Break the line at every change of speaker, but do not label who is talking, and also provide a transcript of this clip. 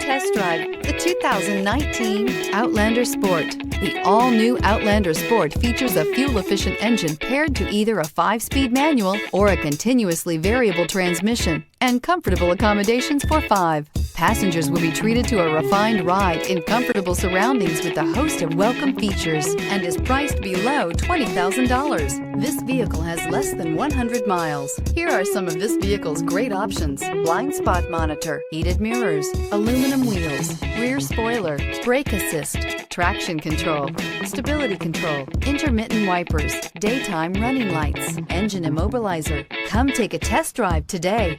test drive the 2019 Outlander Sport. The all-new Outlander Sport features a fuel-efficient engine paired to either a 5-speed manual or a continuously variable transmission, and comfortable accommodations for 5. Passengers will be treated to a refined ride in comfortable surroundings with a host of welcome features and is priced below $20,000. This vehicle has less than 100 miles. Here are some of this vehicle's great options: blind spot monitor, heated mirrors, aluminum wheels, rear spoiler, brake assist, traction control, stability control, intermittent wipers, daytime running lights, engine immobilizer. Come take a test drive today.